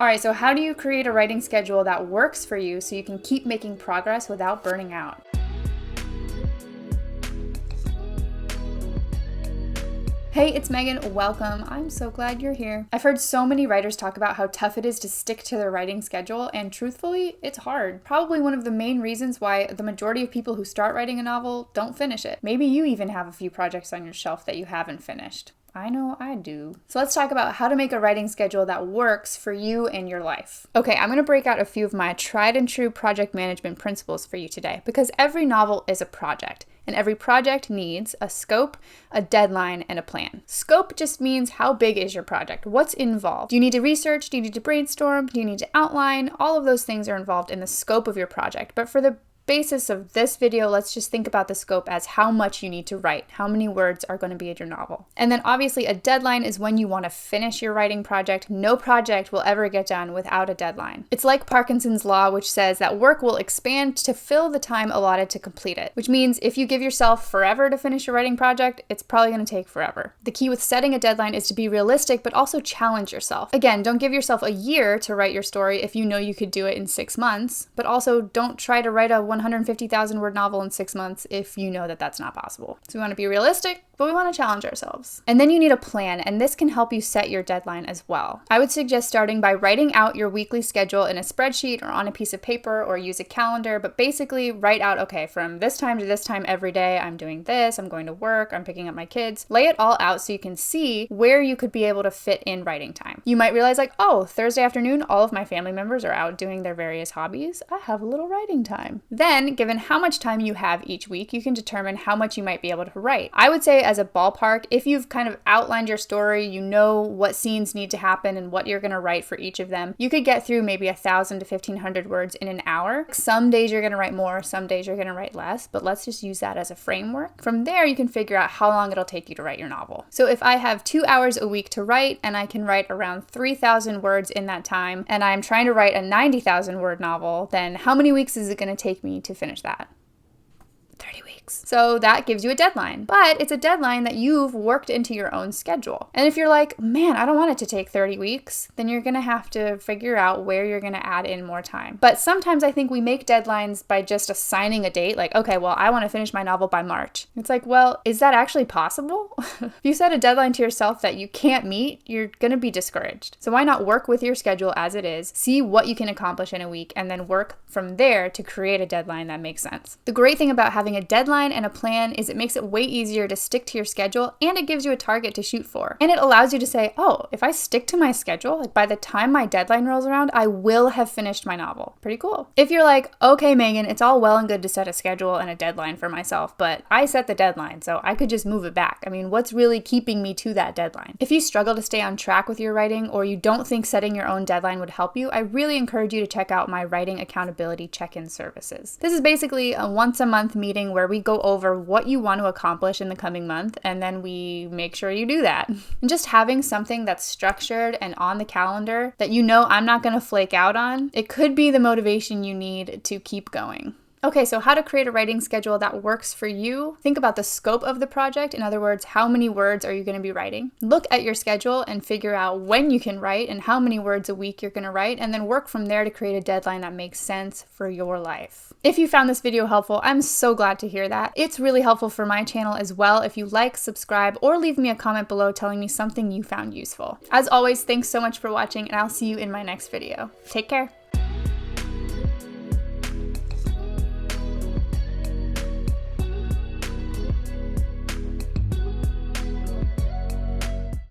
All right, so how do you create a writing schedule that works for you so you can keep making progress without burning out? Hey, it's Megan. Welcome. I'm so glad you're here. I've heard so many writers talk about how tough it is to stick to their writing schedule, and truthfully, it's hard. Probably one of the main reasons why the majority of people who start writing a novel don't finish it. Maybe you even have a few projects on your shelf that you haven't finished. I know I do. So let's talk about how to make a writing schedule that works for you and your life. Okay, I'm going to break out a few of my tried and true project management principles for you today, because every novel is a project. And every project needs a scope, a deadline, and a plan. Scope just means how big is your project? What's involved? Do you need to research? Do you need to brainstorm? Do you need to outline? All of those things are involved in the scope of your project. But for the basis of this video, let's just think about the scope as how much you need to write, how many words are going to be in your novel. And then obviously a deadline is when you want to finish your writing project. No project will ever get done without a deadline. It's like Parkinson's law, which says that work will expand to fill the time allotted to complete it, which means if you give yourself forever to finish your writing project, it's probably going to take forever. The key with setting a deadline is to be realistic, but also challenge yourself. Again, don't give yourself a year to write your story if you know you could do it in 6 months, but also don't try to write a 150,000 word novel in 6 months if you know that that's not possible. So we want to be realistic, but we want to challenge ourselves. And then you need a plan, and this can help you set your deadline as well. I would suggest starting by writing out your weekly schedule in a spreadsheet or on a piece of paper, or use a calendar, but basically write out, okay, from this time to this time every day, I'm doing this, I'm going to work, I'm picking up my kids. Lay it all out so you can see where you could be able to fit in writing time. You might realize like, oh, Thursday afternoon, all of my family members are out doing their various hobbies. I have a little writing time. Then, given how much time you have each week, you can determine how much you might be able to write. I would say as a ballpark, if you've kind of outlined your story, you know what scenes need to happen and what you're going to write for each of them, you could get through maybe 1,000 to 1,500 words in an hour. Some days you're going to write more, some days you're going to write less, but let's just use that as a framework. From there, you can figure out how long it'll take you to write your novel. So if I have 2 hours a week to write and I can write around 3,000 words in that time, and I'm trying to write a 90,000 word novel, then how many weeks is it going to take me to finish that? 30 weeks. So that gives you a deadline, but it's a deadline that you've worked into your own schedule. And if you're like, man, I don't want it to take 30 weeks, then you're going to have to figure out where you're going to add in more time. But sometimes I think we make deadlines by just assigning a date, like, okay, well, I want to finish my novel by March. It's like, well, is that actually possible? If you set a deadline to yourself that you can't meet, you're going to be discouraged. So why not work with your schedule as it is, see what you can accomplish in a week, and then work from there to create a deadline that makes sense. The great thing about having a deadline and a plan is it makes it way easier to stick to your schedule, and it gives you a target to shoot for. And it allows you to say, oh, if I stick to my schedule, like by the time my deadline rolls around, I will have finished my novel. Pretty cool. If you're like, okay, Megan, it's all well and good to set a schedule and a deadline for myself, but I set the deadline, so I could just move it back. I mean, what's really keeping me to that deadline? If you struggle to stay on track with your writing, or you don't think setting your own deadline would help you, I really encourage you to check out my writing accountability check-in services. This is basically a once a month meeting where we go over what you want to accomplish in the coming month, and then we make sure you do that. And just having something that's structured and on the calendar that you know I'm not going to flake out on, it could be the motivation you need to keep going. Okay, so how to create a writing schedule that works for you. Think about the scope of the project. In other words, how many words are you going to be writing? Look at your schedule and figure out when you can write and how many words a week you're going to write, and then work from there to create a deadline that makes sense for your life. If you found this video helpful, I'm so glad to hear that. It's really helpful for my channel as well if you like, subscribe, or leave me a comment below telling me something you found useful. As always, thanks so much for watching, and I'll see you in my next video. Take care.